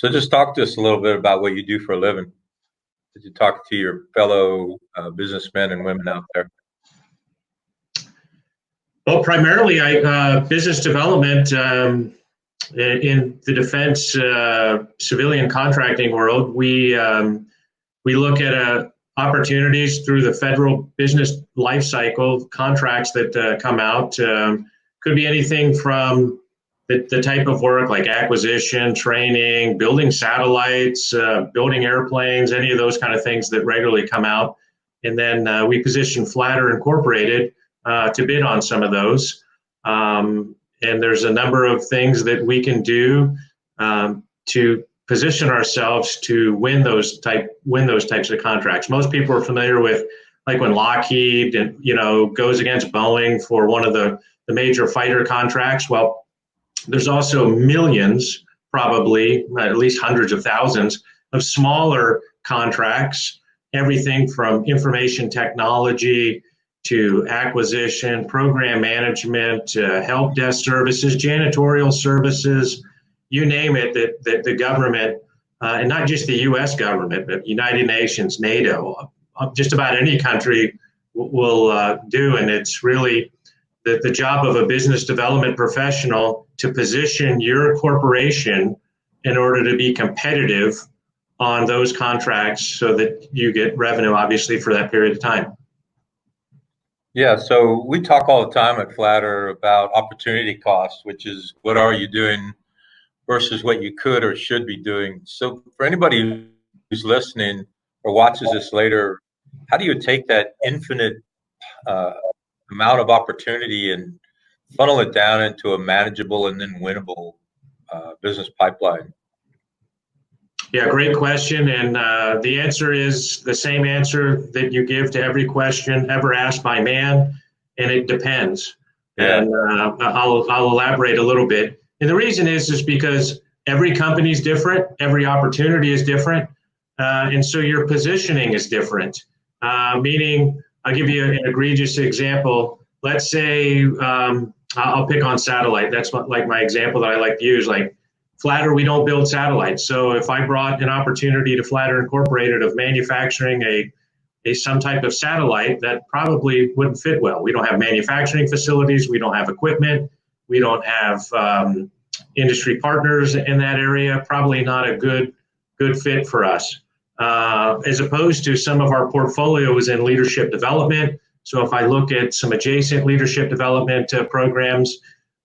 So just talk to us a little bit about what you do for a living. Did you talk to your fellow businessmen and women out there? Well, primarily, I business development in the defense civilian contracting world. We look at opportunities through the federal business life cycle contracts that come out. Could be anything from the type of work like acquisition, training, building satellites, building airplanes, any of those kind of things that regularly come out. And then we position Flatter Incorporated to bid on some of those. And there's a number of things that we can do to position ourselves to win those types of contracts. Most people are familiar with like when Lockheed goes against Boeing for one of the major fighter contracts. Well, there's also millions, probably at least hundreds of thousands of smaller contracts, everything from information technology to acquisition, program management, help desk services, janitorial services, you name it, that the government, and not just the U.S. government, but United Nations, NATO, just about any country will do. And it's really the job of a business development professional to position your corporation in order to be competitive on those contracts so that you get revenue, obviously, for that period of time. Yeah, so we talk all the time at Flatter about opportunity cost, which is what are you doing versus what you could or should be doing. So for anybody who's listening or watches this later, how do you take that infinite amount of opportunity and funnel it down into a manageable and then winnable business pipeline? Yeah, great question. And the answer is the same answer that you give to every question ever asked by man, and it depends. Yeah. And I'll elaborate a little bit. And the reason is because every company is different, every opportunity is different, and so your positioning is different. Meaning, I'll give you an egregious example. Let's say I'll pick on satellite. That's like my example that I like to use. Like Flatter, we don't build satellites. So if I brought an opportunity to Flatter Incorporated of manufacturing some type of satellite, that probably wouldn't fit well. We don't have manufacturing facilities. We don't have equipment. We don't have industry partners in that area. Probably not a good fit for us. As opposed to some of our portfolio is in leadership development. So if I look at some adjacent leadership development programs,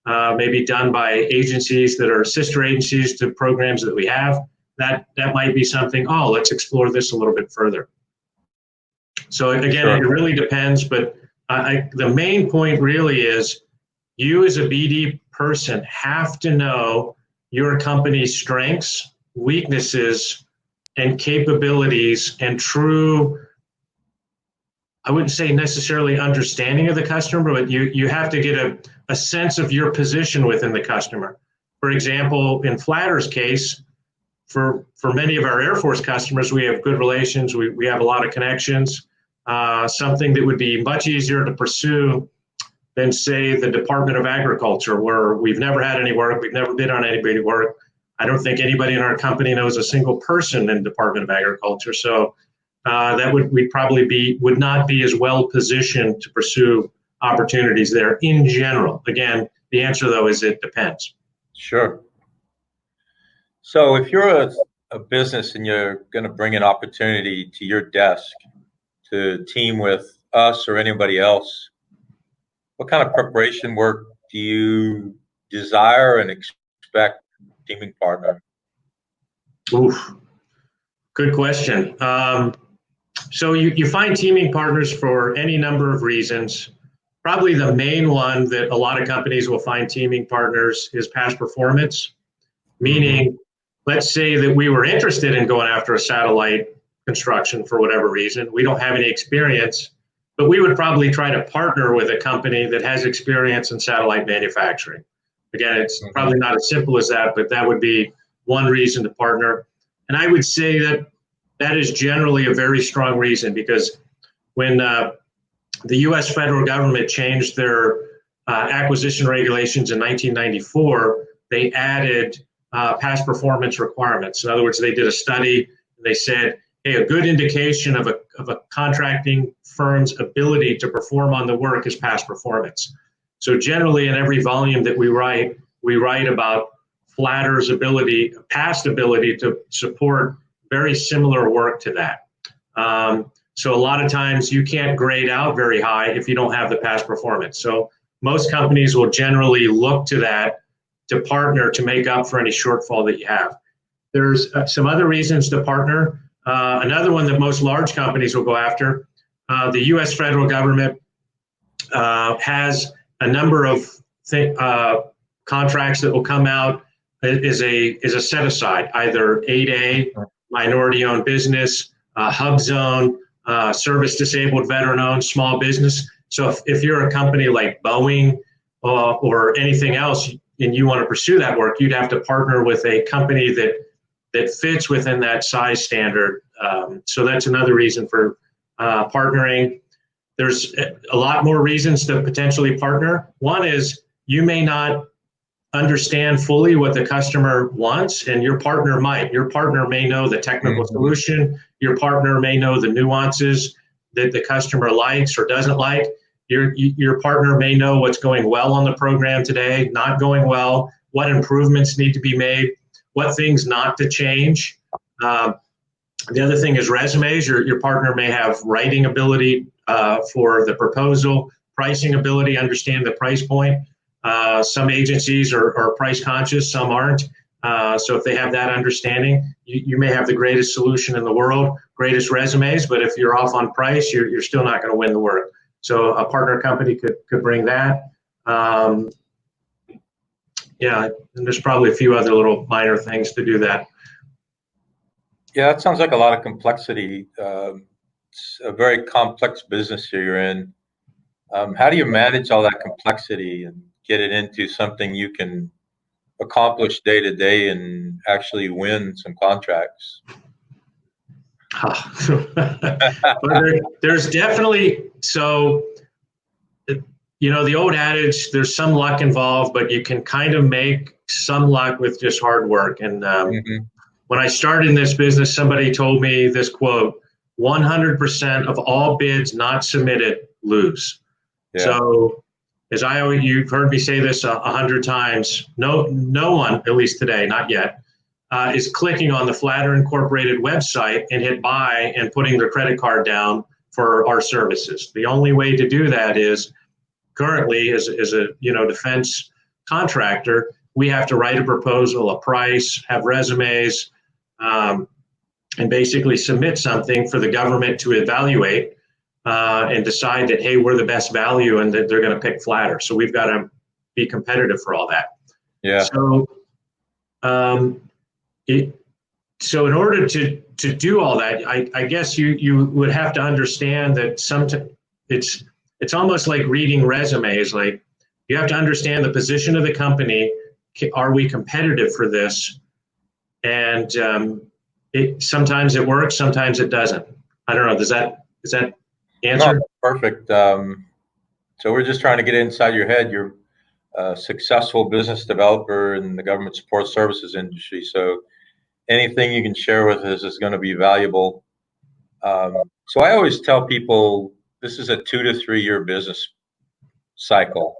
maybe done by agencies that are sister agencies to programs that we have, that might be something, let's explore this a little bit further. So again, Sure. It really depends, but the main point really is you as a BD person have to know your company's strengths, weaknesses, and capabilities and true, I wouldn't say necessarily understanding of the customer, but you have to get a sense of your position within the customer. For example, in Flatter's case, for many of our Air Force customers, we have good relations, we have a lot of connections, something that would be much easier to pursue than, say, the Department of Agriculture, where we've never had any work, we've never bid on anybody work. I don't think anybody in our company knows a single person in the Department of Agriculture. So would not be as well positioned to pursue opportunities there in general. Again, the answer though is it depends. Sure. So if you're a business and you're going to bring an opportunity to your desk to team with us or anybody else, what kind of preparation work do you desire and expect teaming partner? Oof, good question. So you find teaming partners for any number of reasons. Probably the main one that a lot of companies will find teaming partners is past performance, meaning let's say that we were interested in going after a satellite construction for whatever reason. We don't have any experience, but we would probably try to partner with a company that has experience in satellite manufacturing. Again, it's probably not as simple as that, but that would be one reason to partner. And I would say that is generally a very strong reason, because when the U.S. federal government changed their acquisition regulations in 1994, they added past performance requirements. In other words, they did a study and they said, hey, a good indication of a contracting firm's ability to perform on the work is past performance. So generally in every volume that we write about Flatter's past ability to support very similar work to that. So a lot of times you can't grade out very high if you don't have the past performance. So most companies will generally look to that to partner to make up for any shortfall that you have. There's some other reasons to partner. Another one that most large companies will go after, the U.S. federal government has a number of contracts that will come out is a set aside, either 8A, minority-owned business, hub zone, service-disabled veteran-owned small business. So if you're a company like Boeing or anything else and you want to pursue that work, you'd have to partner with a company that fits within that size standard. So that's another reason for partnering. There's a lot more reasons to potentially partner. One is you may not understand fully what the customer wants, and your partner might. Your partner may know the technical solution. Your partner may know the nuances that the customer likes or doesn't like. Your partner may know what's going well on the program today, not going well, what improvements need to be made, what things not to change. The other thing is resumes. Your partner may have writing ability for the proposal, pricing ability, understand the price point. Some agencies are price conscious, some aren't. So if they have that understanding, you may have the greatest solution in the world, greatest resumes, but if you're off on price, you're still not going to win the work. So a partner company could bring that. Yeah, and there's probably a few other little minor things to do that. Yeah, that sounds like a lot of complexity. It's a very complex business you're in. How do you manage all that complexity and get it into something you can accomplish day to day and actually win some contracts? There's definitely, so, the old adage, there's some luck involved, but you can kind of make some luck with just hard work. And when I started in this business, somebody told me this quote: 100% of all bids not submitted lose. Yeah. So you've heard me say this 100 times, no one, at least today, not yet, is clicking on the Flatter Incorporated website and hit buy and putting their credit card down for our services. The only way to do that is currently as a defense contractor, we have to write a proposal, a price, have resumes, and basically submit something for the government to evaluate and decide that, hey, we're the best value and that they're going to pick Flatter. So we've got to be competitive for all that. Yeah. So in order to do all that, I guess you would have to understand that it's almost like reading resumes. Like, you have to understand the position of the company. Are we competitive for this? And sometimes it works, sometimes it doesn't. I don't know. Does that answer? No, perfect. So we're just trying to get inside your head. You're a successful business developer in the government support services industry. So anything you can share with us is going to be valuable. So I always tell people this is a 2 to 3 year business cycle.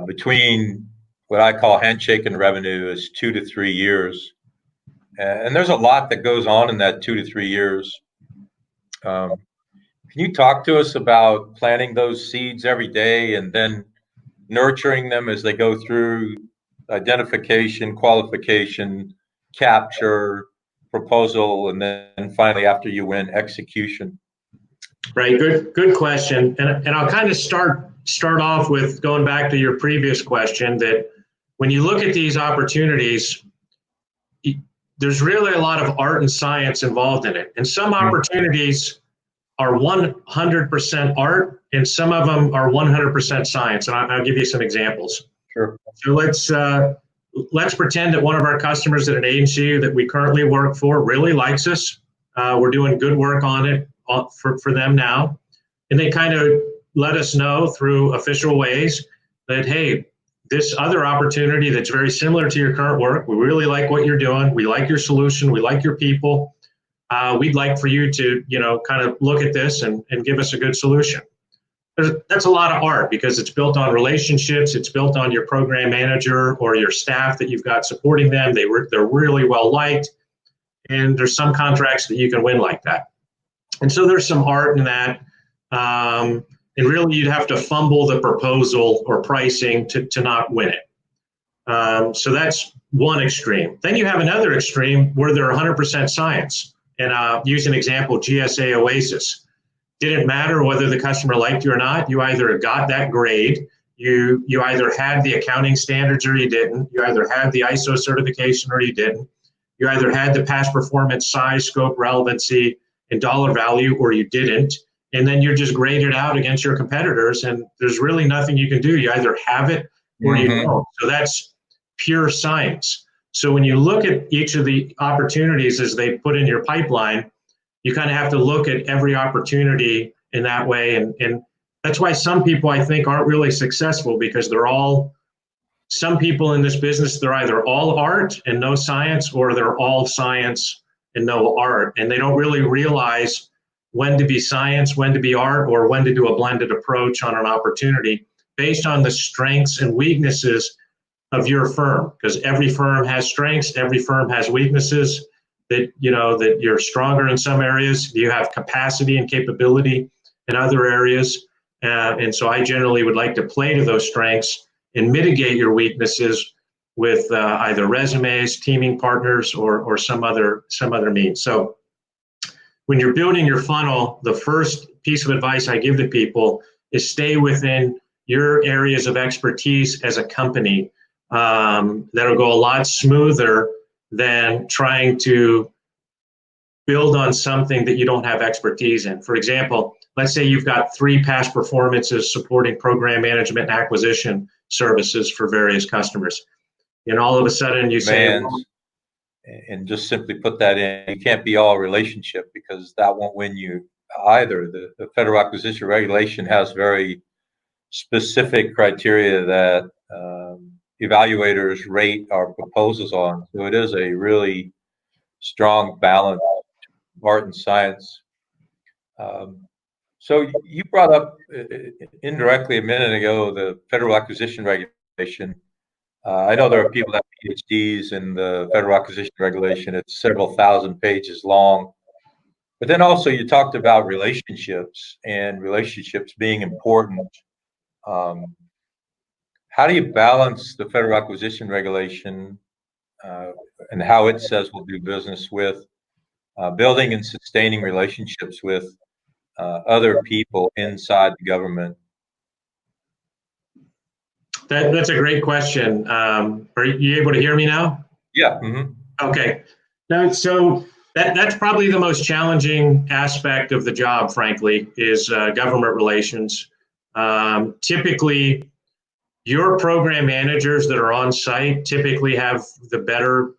Between what I call handshake and revenue is 2 to 3 years. And there's a lot that goes on in that 2 to 3 years. Can you talk to us about planting those seeds every day and then nurturing them as they go through identification, qualification, capture, proposal, and then finally, after you win, execution? Right. Good question. And I'll kind of start off with going back to your previous question, that when you look at these opportunities, there's really a lot of art and science involved in it. And some opportunities are 100% art, and some of them are 100% science. And I'll give you some examples. Sure. So let's pretend that one of our customers at an agency that we currently work for really likes us. We're doing good work on it for them now. And they kind of let us know through official ways that, hey, this other opportunity that's very similar to your current work. We really like what you're doing. We like your solution. We like your people. We'd like for you to, kind of look at this and give us a good solution. That's a lot of art because it's built on relationships. It's built on your program manager or your staff that you've got supporting them. They're really well liked, and there's some contracts that you can win like that. And so there's some art in that. And really, you'd have to fumble the proposal or pricing to not win it. So that's one extreme. Then you have another extreme where they're 100% science. And use an example, GSA Oasis. Didn't matter whether the customer liked you or not. You either got that grade, you either had the accounting standards or you didn't. You either had the ISO certification or you didn't. You either had the past performance, size, scope, relevancy, and dollar value, or you didn't. And then you're just graded out against your competitors, and there's really nothing you can do. You either have it or you don't. So that's pure science. So when you look at each of the opportunities as they put in your pipeline, you kind of have to look at every opportunity in that way. And that's why some people, I think, aren't really successful, because some people in this business, they're either all art and no science, or they're all science and no art. And they don't really realize when to be science, when to be art, or when to do a blended approach on an opportunity based on the strengths and weaknesses of your firm. Because every firm has strengths, every firm has weaknesses. That you're stronger in some areas, you have capacity and capability in other areas. And so I generally would like to play to those strengths and mitigate your weaknesses with either resumes, teaming partners, or some other means. So when you're building your funnel, the first piece of advice I give to people is stay within your areas of expertise as a company. That'll go a lot smoother than trying to build on something that you don't have expertise in. For example, let's say you've got 3 past performances supporting program management and acquisition services for various customers. And all of a sudden you say, and just simply put that in, you can't be all relationship, because that won't win you either. The Federal Acquisition Regulation has very specific criteria that evaluators rate our proposals on. So it is a really strong balance of art and science. So you brought up indirectly a minute ago the Federal Acquisition Regulation. I know there are people that have PhDs in the Federal Acquisition Regulation. It's several thousand pages long. But then also you talked about relationships and relationships being important. How do you balance the Federal Acquisition Regulation and how it says we'll do business with building and sustaining relationships with other people inside the government? That's a great question. Are you able to hear me now? Yeah. Mm-hmm. Okay. Now, so that's probably the most challenging aspect of the job, frankly, is government relations. Typically, your program managers that are on site typically have the better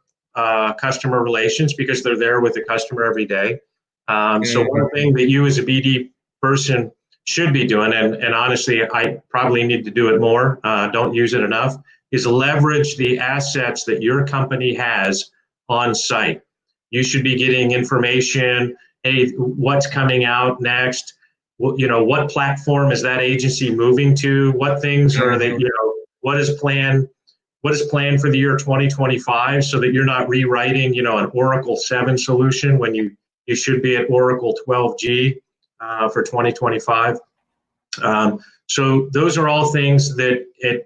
customer relations because they're there with the customer every day. So one thing that you as a BD person should be doing, and honestly, I probably need to do it more, don't use it enough, is leverage the assets that your company has on site. You should be getting information, hey, what's coming out next? What platform is that agency moving to? What things are they, what is planned for the year 2025 so that you're not rewriting, an Oracle 7 solution when you should be at Oracle 12G for 2025. So those are all things that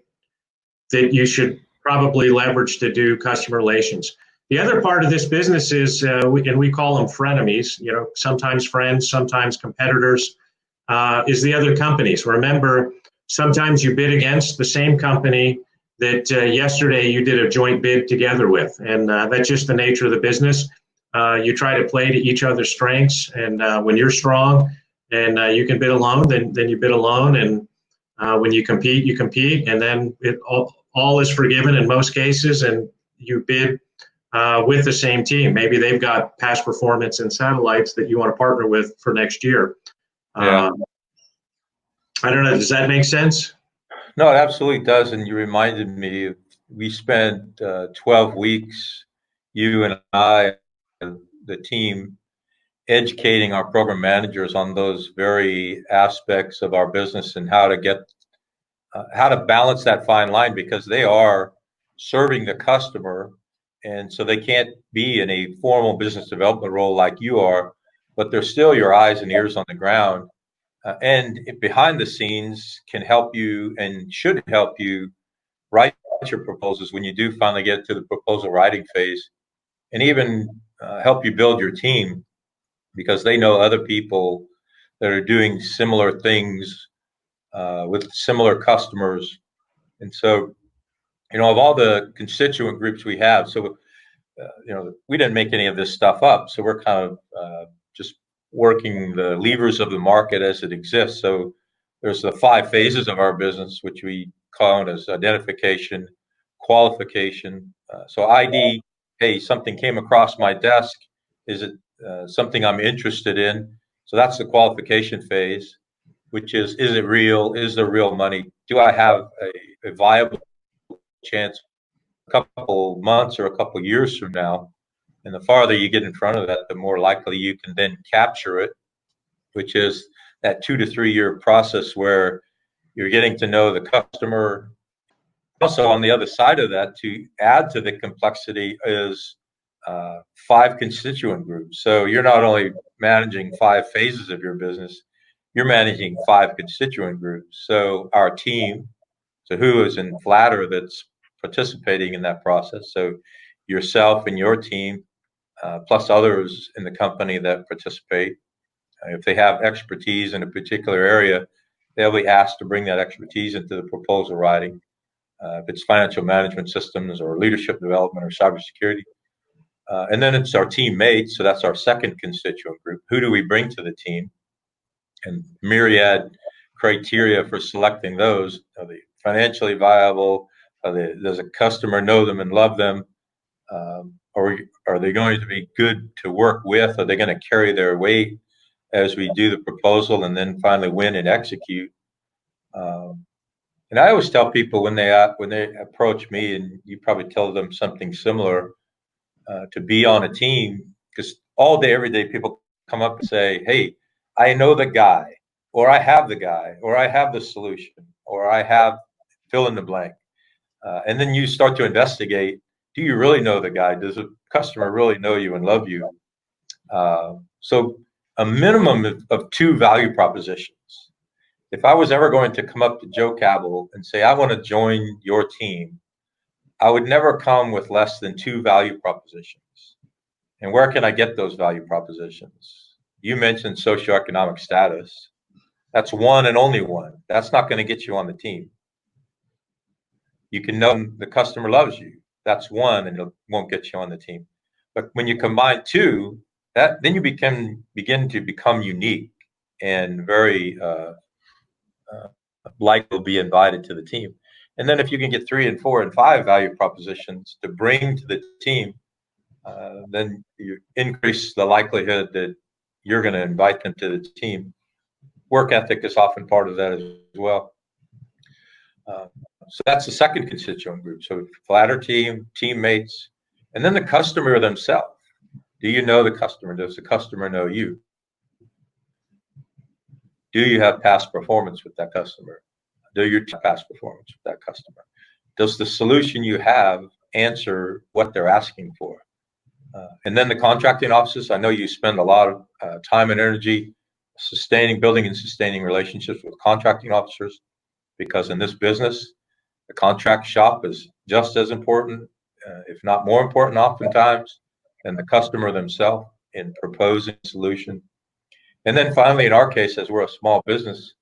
you should probably leverage to do customer relations. The other part of this business is, we call them frenemies, sometimes friends, sometimes competitors, is the other companies. Remember, sometimes you bid against the same company that yesterday you did a joint bid together with, and that's just the nature of the business. You try to play to each other's strengths, and when you're strong and you can bid alone, then you bid alone, and when you compete, and then it all is forgiven in most cases, and you bid with the same team. Maybe they've got past performance and satellites that you want to partner with for next year. Yeah. I don't know. Does that make sense? No, it absolutely does. And you reminded me, we spent 12 weeks, you and I, the team, educating our program managers on those very aspects of our business and how to balance that fine line, because they are serving the customer. And so they can't be in a formal business development role like you are, but they're still your eyes and ears on the ground. And behind the scenes can help you and should help you write your proposals when you do finally get to the proposal writing phase, and even help you build your team, because they know other people that are doing similar things with similar customers. And so, of all the constituent groups we have, so we didn't make any of this stuff up. So we're kind of just working the levers of the market as it exists. So there's the 5 phases of our business, which we call it as identification, qualification. So ID, hey, something came across my desk. Is it something I'm interested in? So that's the qualification phase, which is it real? Is there real money? Do I have a viable chance a couple months or a couple years from now? And the farther you get in front of that, the more likely you can then capture it, which is that 2 to 3 year process where you're getting to know the customer. Also, on the other side of that, to add to the complexity, is 5 constituent groups. So you're not only managing 5 phases of your business, you're managing 5 constituent groups. So our team, so who is in Flatter that's participating in that process? So yourself and your team, plus others in the company that participate. If they have expertise in a particular area, they'll be asked to bring that expertise into the proposal writing. If it's financial management systems or leadership development or cybersecurity. And then it's our teammates, so that's our second constituent group. Who do we bring to the team? And myriad criteria for selecting those. Are they financially viable? Does a customer know them and love them? Or are they going to be good to work with? Are they going to carry their weight as we do the proposal and then finally win and execute? And I always tell people when they approach me, and you probably tell them something similar, to be on a team, because all day, every day, people come up and say, "Hey, I know the guy, or I have the guy, or I have the solution, or I have fill in the blank," and then you start to investigate. Do you really know the guy? Does the customer really know you and love you? So a minimum of 2 value propositions. If I was ever going to come up to Joe Cabell and say, I want to join your team, I would never come with less than 2 value propositions. And where can I get those value propositions? You mentioned socioeconomic status. That's one and only one. That's not going to get you on the team. You can know the customer loves you. That's one, and it won't get you on the team. But when you combine 2, then you begin to become unique and very likely to be invited to the team. And then if you can get 3 and 4 and 5 value propositions to bring to the team, then you increase the likelihood that you're going to invite them to the team. Work ethic is often part of that as well. So that's the second constituent group. So Flatter team, teammates, and then the customer themselves. Do you know the customer? Does the customer know you? Do you have past performance with that customer? Do you have past performance with that customer? Does the solution you have answer what they're asking for? And then the contracting offices. I know you spend a lot of time and energy building and sustaining relationships with contracting officers, because in this business, the contract shop is just as important, if not more important oftentimes, than the customer themselves in proposing a solution. And then finally, in our case, as we're a small business,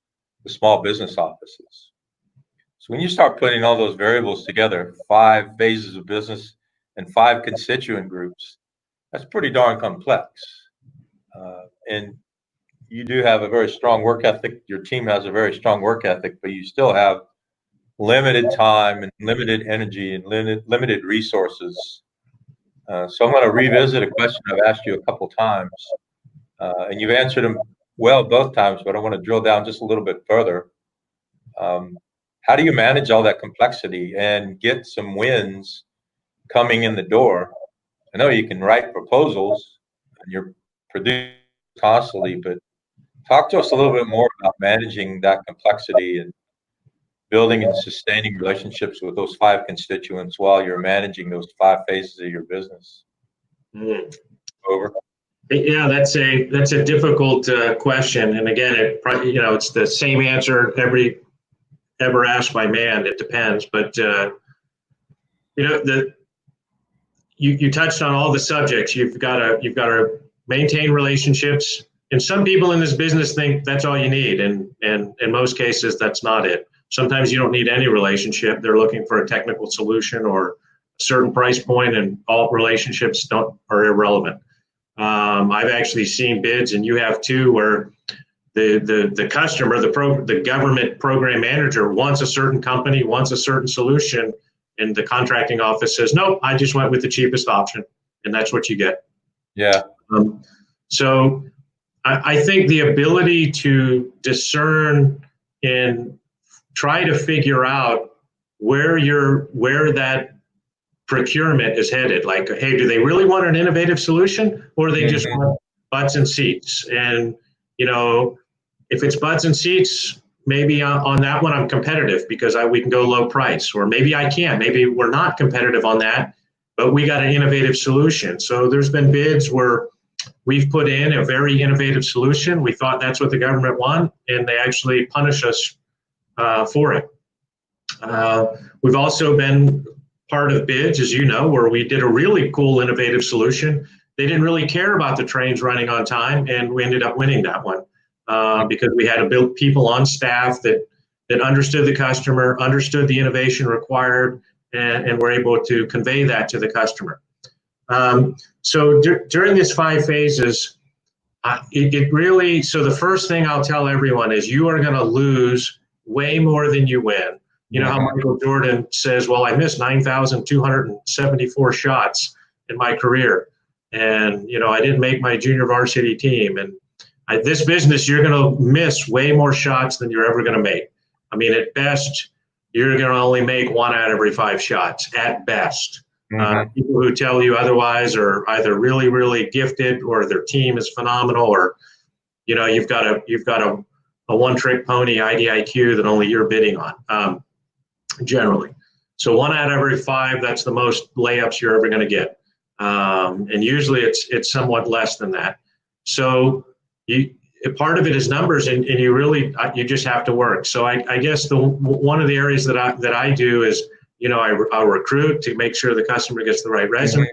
the small business offices. So when you start putting all those variables together, 5 phases of business and 5 constituent groups, that's pretty darn complex. And you do have a very strong work ethic. Your team has a very strong work ethic, but you still have limited time and limited energy and limited resources. So I'm going to revisit a question I've asked you a couple times, and you've answered them well both times, but I want to drill down just a little bit further. how do you manage all that complexity and get some wins coming in the door? I know you can write proposals and you're producing constantly, but talk to us a little bit more about managing that complexity and building and sustaining relationships with those five constituents while you're managing those five phases of your business. Mm. Over. Yeah, that's a difficult question, and again, it's the same answer ever asked by man. It depends, but you touched on all the subjects. You've got to maintain relationships, and some people in this business think that's all you need, and in most cases that's not it. Sometimes you don't need any relationship. They're looking for a technical solution or a certain price point, and all relationships are irrelevant. I've actually seen bids, and you have too, where the customer, the government program manager wants a certain company, wants a certain solution, and the contracting office says, nope, I just went with the cheapest option, and that's what you get. Yeah. So I think the ability to discern and try to figure out where that procurement is headed. Like, hey, do they really want an innovative solution, or do they just want butts and seats? And if it's butts and seats, maybe on that one I'm competitive because we can go low price, or maybe I can't. Maybe we're not competitive on that, but we got an innovative solution. So there's been bids where we've put in a very innovative solution. We thought that's what the government wanted, and they actually punish us for it. We've also been part of bids, as you know, where we did a really cool, innovative solution. They didn't really care about the trains running on time, and we ended up winning that one because we had to build people on staff that understood the customer, understood the innovation required, and were able to convey that to the customer. So during these 5 phases, it really, so the first thing I'll tell everyone is you are going to lose way more than you win. You know how Michael Jordan says, well, I missed 9,274 shots in my career. And, I didn't make my junior varsity team. And this business, you're going to miss way more shots than you're ever going to make. I mean, at best, you're going to only make 1 out of every 5 shots, at best. People who tell you otherwise are either really, really gifted, or their team is phenomenal, or, you've got a one-trick pony IDIQ that only you're bidding on. Generally. So 1 out of every 5, that's the most layups you're ever going to get. And usually it's somewhat less than that. So part of it is numbers, and you just have to work. So I guess one of the areas that I do is, I'll recruit to make sure the customer gets the right resume.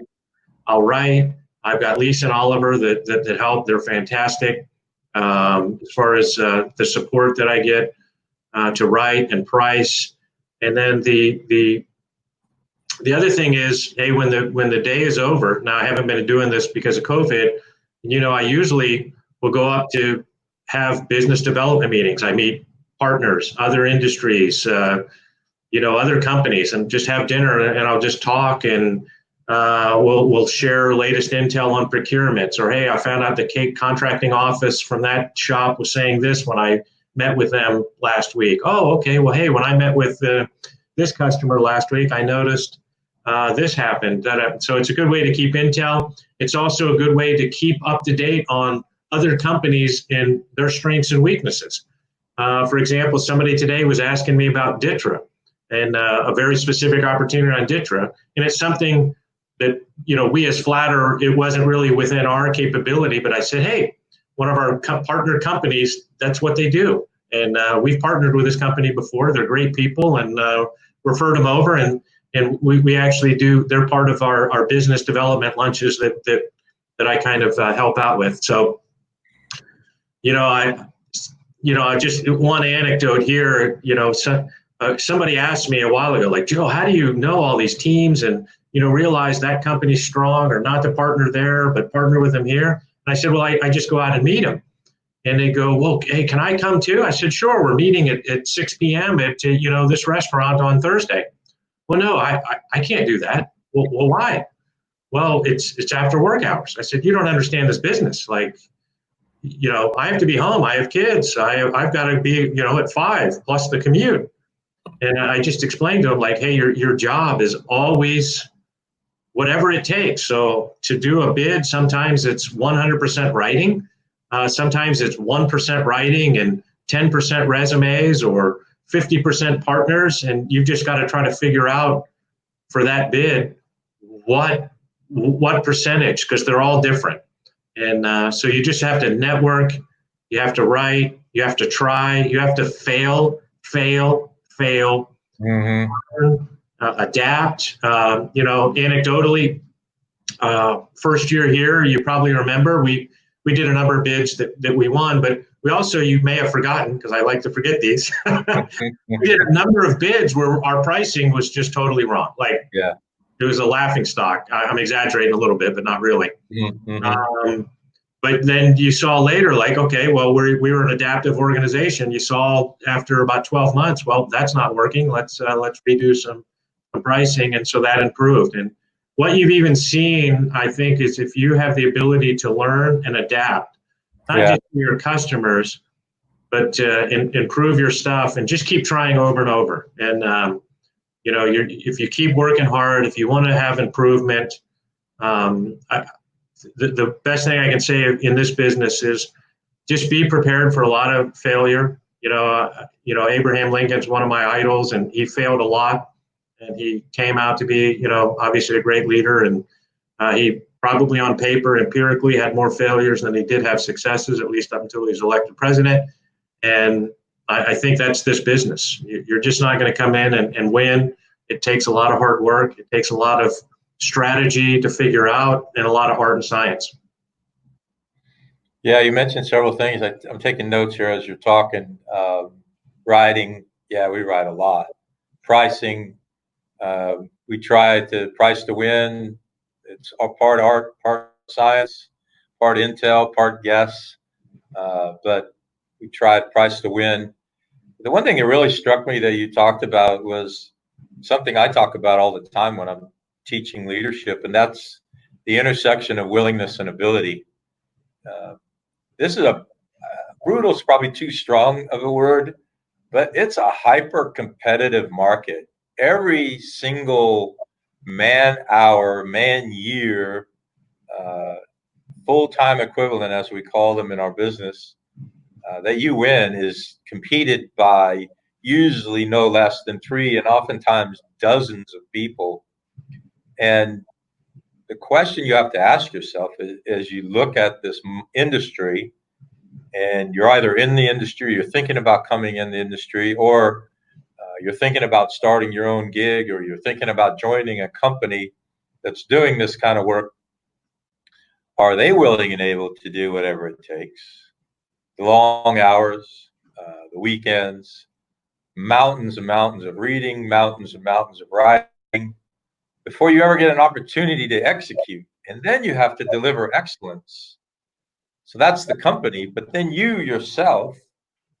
I'll write. I've got Lisa and Oliver that help. They're fantastic. As far as the support that I get to write and price. And then the other thing is, hey, when the day is over, now I haven't been doing this because of COVID, I usually will go up to have business development meetings. I meet partners, other industries, other companies, and just have dinner, and I'll just talk, and we'll share latest intel on procurements, or, hey, I found out the contracting office from that shop was saying this when I met with them last week. Oh, okay. Well, hey, when I met with this customer last week, I noticed this happened. So it's a good way to keep intel. It's also a good way to keep up to date on other companies and their strengths and weaknesses. For example, somebody today was asking me about DTRA and a very specific opportunity on DTRA. And it's something that, we as Flatter, it wasn't really within our capability, but I said, hey, one of our partner companies, that's what they do. And we've partnered with this company before. They're great people, and referred them over. And we actually do, they're part of our business development lunches that I kind of help out with. So, I just one anecdote here, somebody asked me a while ago, like, Joe, how do you know all these teams and, realize that company's strong, or not to partner there, but partner with them here? And I said, well, I just go out and meet them. And they go, well, hey, can I come too? I said, sure. We're meeting at 6 p.m. at, this restaurant on Thursday. Well, no, I can't do that. Well, why? Well, it's after work hours. I said, you don't understand this business. Like, I have to be home. I have kids. I've got to be, at 5 plus the commute. And I just explained to him, like, hey, your job is always whatever it takes. So to do a bid, sometimes it's 100% writing. Sometimes it's 1% writing and 10% resumes or 50% partners. And you've just got to try to figure out for that bid what percentage, because they're all different. And so you just have to network, you have to write, you have to try, you have to fail, Mm-hmm. adapt. Anecdotally, first year here, you probably remember we did a number of bids that we won, but we also, you may have forgotten, because I like to forget these, we did a number of bids where our pricing was just totally wrong. Like, Yeah. it was a laughing stock. I'm exaggerating a little bit, but not really. Mm-hmm. But then you saw later, like, okay, well, we were an adaptive organization. You saw after about 12 months, well, that's not working. Let's redo some pricing, and so that improved. And what you've even seen, I think, is if you have the ability to learn and adapt, not Yeah. just to your customers, but to improve your stuff and just keep trying over and over. And if you keep working hard, if you want to have improvement, the best thing I can say in this business is just be prepared for a lot of failure. Abraham Lincoln's one of my idols, and he failed a lot, and he came out to be, obviously a great leader. And he probably on paper, empirically, had more failures than he did have successes, at least up until he was elected president. And I think that's this business. You're just not going to come in and win. It takes a lot of hard work. It takes a lot of strategy to figure out, and a lot of art and science. Yeah, you mentioned several things. I'm taking notes here as you're talking. Writing, yeah, we write a lot. Pricing, we try to price to win. It's a part art, part science, part intel, part guess. But we tried price to win. The one thing that really struck me that you talked about was something I talk about all the time when I'm teaching leadership, and that's the intersection of willingness and ability. Uh, this is brutal is probably too strong of a word, but it's a hyper competitive market. Every single man hour, man year, uh, full time equivalent, as we call them in our business, that you win is competed by usually no less than three and oftentimes dozens of people. And the question you have to ask yourself is, as you look at this industry, and you're either in the industry, you're thinking about coming in the industry, or you're thinking about starting your own gig, or you're thinking about joining a company that's doing this kind of work, are they willing and able to do whatever it takes? The long hours, the weekends, mountains and mountains of reading, mountains and mountains of writing, before you ever get an opportunity to execute. And then you have to deliver excellence. So that's the company. But then you yourself,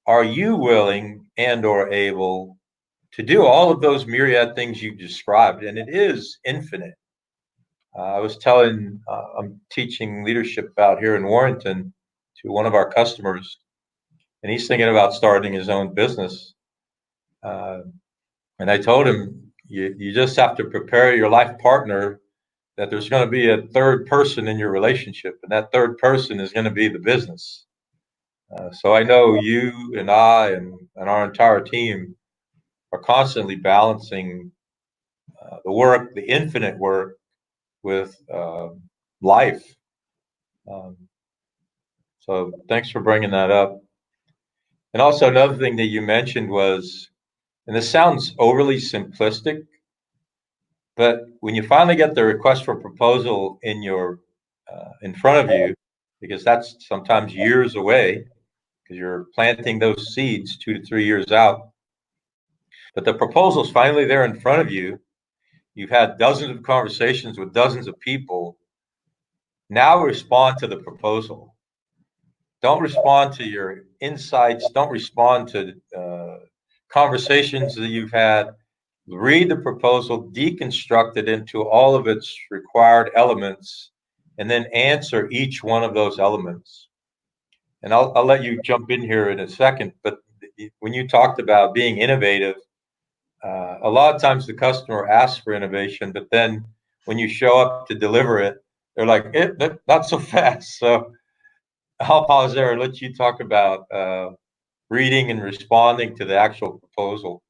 are you willing and or able to do all of those myriad things you described? And it is infinite. I'm teaching leadership out here in Warrenton to one of our customers, and he's thinking about starting his own business. Uh, and I told him, you just have to prepare your life partner that there's going to be a third person in your relationship, and that third person is going to be the business. So I know you and I and our entire team are constantly balancing the work, the infinite work, with life. Um, so thanks for bringing that up. And also another thing that you mentioned was, and this sounds overly simplistic, but when you finally get the request for proposal in front of you, because that's sometimes years away, because you're planting those seeds 2 to 3 years out, but the proposal's finally there in front of you. You've had dozens of conversations with dozens of people. Now respond to the proposal. Don't respond to your insights. Don't respond to conversations that you've had. Read the proposal, deconstruct it into all of its required elements, and then answer each one of those elements. And I'll let you jump in here in a second, but when you talked about being innovative, a lot of times the customer asks for innovation, but then when you show up to deliver it, they're like, not so fast. So I'll pause there and let you talk about reading and responding to the actual proposal.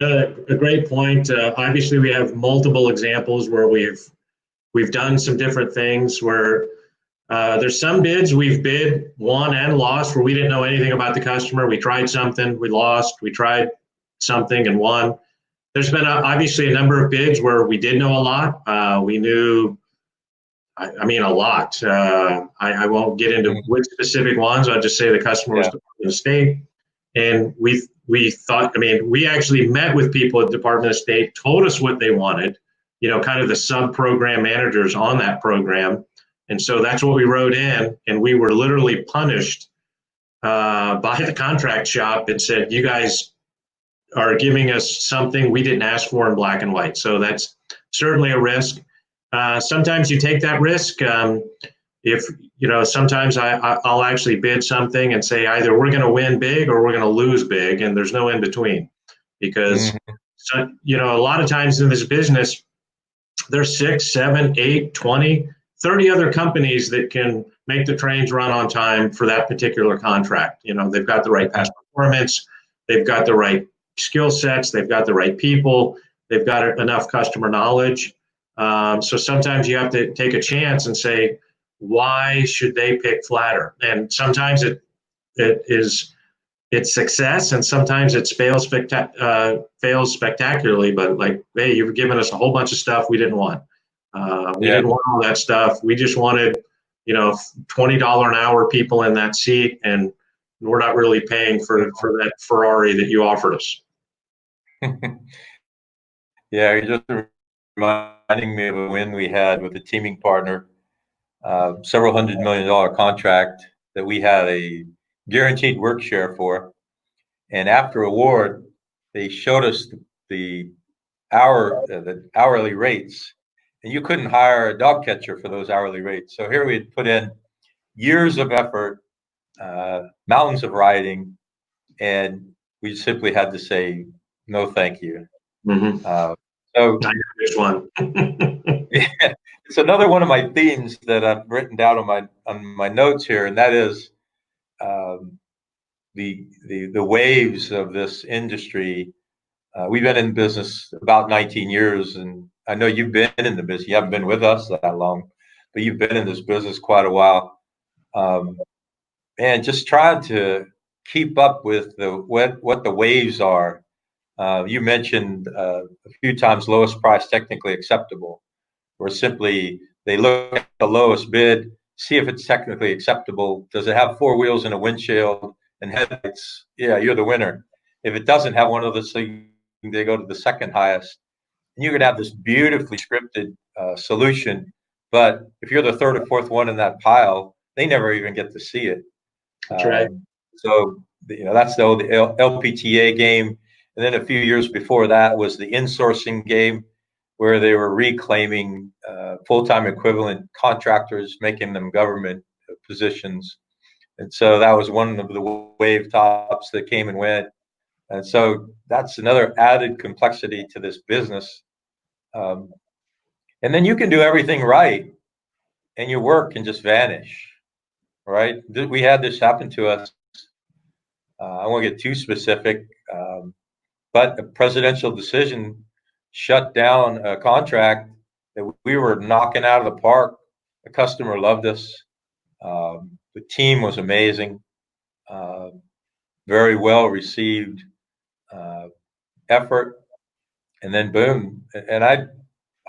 A great point. Obviously, we have multiple examples where we've done some different things where there's some bids we've bid, won, and lost where we didn't know anything about the customer. We tried something, we lost. We tried something and won. There's been obviously a number of bids where we did know a lot. We knew, I mean, a lot. I won't get into which specific ones. I'll just say the customer was Department of State. And we thought, I mean, we actually met with people at Department of State, told us what they wanted, you know, kind of the sub-program managers on that program. And so that's what we wrote in, and we were literally punished by the contract shop and said, you guys are giving us something we didn't ask for in black and white. So that's certainly a risk. Sometimes you take that risk. If, you know, sometimes I'll actually bid something and say either we're going to win big or we're going to lose big, and there's no in between. Because, you know, a lot of times in this business, there's 6, 7, 8, 20, 30 other companies that can make the trains run on time for that particular contract. You know, they've got the right past performance, they've got the right skill sets, they've got the right people, they've got enough customer knowledge. So sometimes you have to take a chance and say, why should they pick Flatter? And sometimes it's success, and sometimes it fails spectacularly. But like, hey, you've given us a whole bunch of stuff we didn't want. We didn't want all that stuff. We just wanted, you know, $20 an hour people in that seat, and we're not really paying for that Ferrari that you offered us. Yeah, you're just reminding me of a win we had with a teaming partner, several $100 million contract that we had a guaranteed work share for. And after award, they showed us the hourly rates, and you couldn't hire a dog catcher for those hourly rates. So here we had put in years of effort, mountains of writing, and we simply had to say no, thank you. So this one. Yeah, it's another one of my themes that I've written down on my notes here, and that is the waves of this industry. We've been in business about 19 years, and I know you've been in the business. You haven't been with us that long, but you've been in this business quite a while. And just trying to keep up with what the waves are. You mentioned a few times lowest price technically acceptable, where simply they look at the lowest bid, see if it's technically acceptable. Does it have 4 wheels and a windshield and headlights? Yeah, you're the winner. If it doesn't have one of those things, they go to the second highest. And you could have this beautifully scripted solution, but if you're the third or fourth one in that pile, they never even get to see it. That's right. So, you know, that's the old LPTA game. And then a few years before that was the insourcing game, where they were reclaiming full-time equivalent contractors, making them government positions. And so that was one of the wave tops that came and went. And so that's another added complexity to this business. And then you can do everything right, and your work can just vanish, right? We had this happen to us. I won't get too specific, but a presidential decision shut down a contract that we were knocking out of the park. The customer loved us. The team was amazing. Very well received effort. And then boom. And I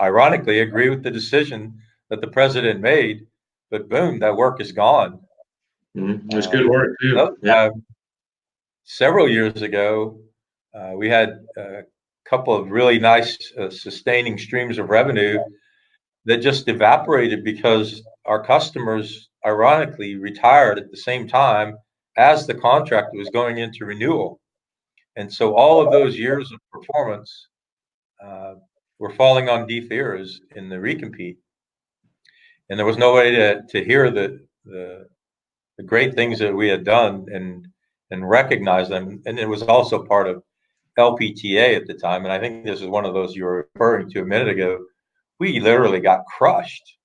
ironically agree with the decision that the president made, but boom, that work is gone. It was good work too. Several years ago, we had a couple of really nice sustaining streams of revenue that just evaporated because our customers ironically retired at the same time as the contract was going into renewal. And so all of those years of performance were falling on deaf ears in the recompete. And there was no way to hear the great things that we had done and recognize them. And it was also part of LPTA at the time, and I think this is one of those you were referring to a minute ago. We literally got crushed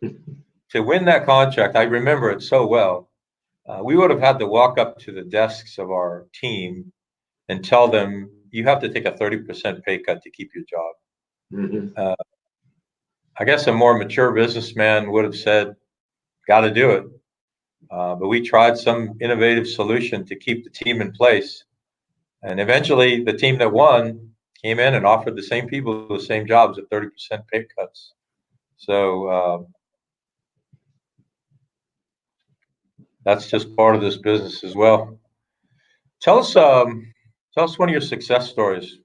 to win that contract. I remember it so well. We would have had to walk up to the desks of our team and tell them, you have to take a 30% pay cut to keep your job. Mm-hmm. I guess a more mature businessman would have said, got to do it. But we tried some innovative solution to keep the team in place. And eventually the team that won came in and offered the same people the same jobs at 30% pay cuts. So that's just part of this business as well. Tell us one of your success stories.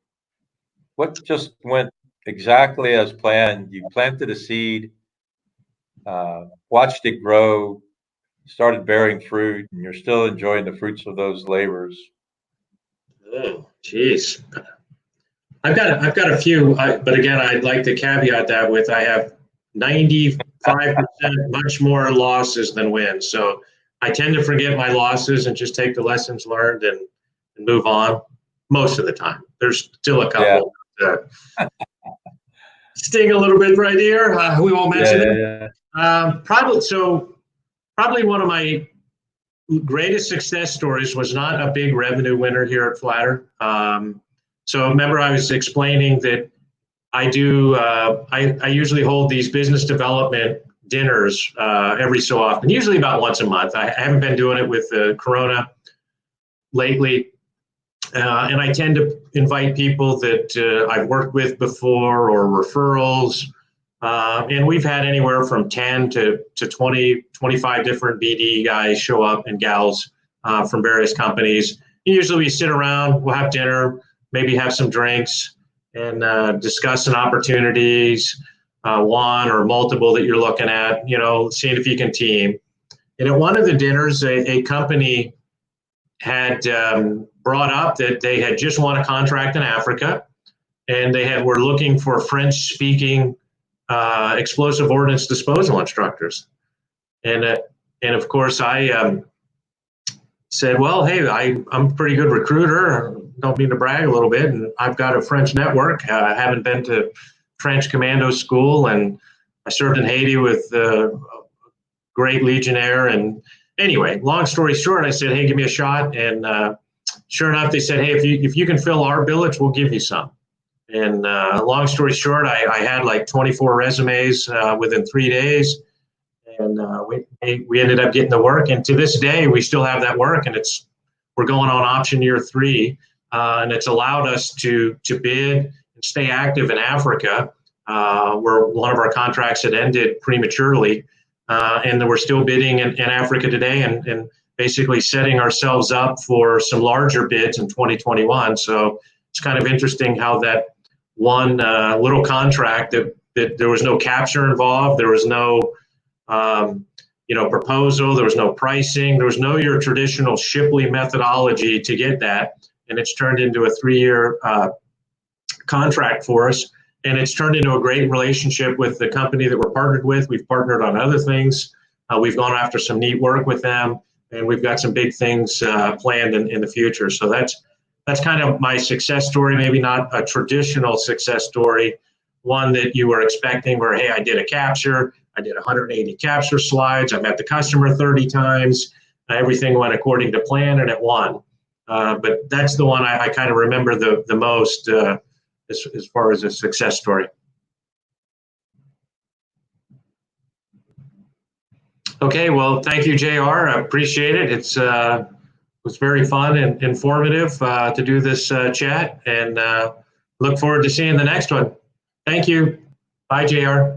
What just went exactly as planned? You planted a seed, watched it grow, started bearing fruit, and you're still enjoying the fruits of those labors. Oh, geez. I've got a few, but again, I'd like to caveat that with I have 95% much more losses than wins. So I tend to forget my losses and just take the lessons learned and move on most of the time. There's still a couple that sting a little bit right here. We won't mention it. Probably one of my greatest success stories was not a big revenue winner here at Flatter. So remember I was explaining that I usually hold these business development dinners every so often, usually about once a month. I haven't been doing it with Corona lately. And I tend to invite people that I've worked with before or referrals. And we've had anywhere from 10 to 20, 25 different BD guys show up and gals from various companies. And usually we sit around, we'll have dinner, maybe have some drinks and discuss some opportunities, one or multiple that you're looking at, seeing if you can team. And at one of the dinners, a company had brought up that they had just won a contract in Africa, and were looking for French-speaking explosive ordnance disposal instructors. And of course, I said, well, hey, I'm a pretty good recruiter. Don't mean to brag a little bit, and I've got a French network. I haven't been to French commando school, and I served in Haiti with a great Legionnaire. And anyway, long story short, I said, hey, give me a shot. And sure enough, they said, hey, if you can fill our billets, we'll give you some. And long story short, I had like 24 resumes within 3 days. And we ended up getting the work. And to this day, we still have that work. And we're going on option year 3. And it's allowed us to bid and stay active in Africa, where one of our contracts had ended prematurely. And we're still bidding in Africa today and basically setting ourselves up for some larger bids in 2021. So it's kind of interesting how that one little contract that there was no capture involved, there was no proposal, there was no pricing, there was no your traditional Shipley methodology to get that, and it's turned into a 3-year contract for us, and it's turned into a great relationship with the company that we're partnered with. We've partnered on other things. We've gone after some neat work with them, and we've got some big things planned in the future. So that's kind of my success story, maybe not a traditional success story, one that you were expecting where, hey, I did a capture, I did 180 capture slides, I met the customer 30 times, everything went according to plan and it won. But that's the one I kind of remember the most as far as a success story. Okay, well, thank you, JR. I appreciate it. It was very fun and informative to do this chat, and look forward to seeing the next one. Thank you. Bye, JR.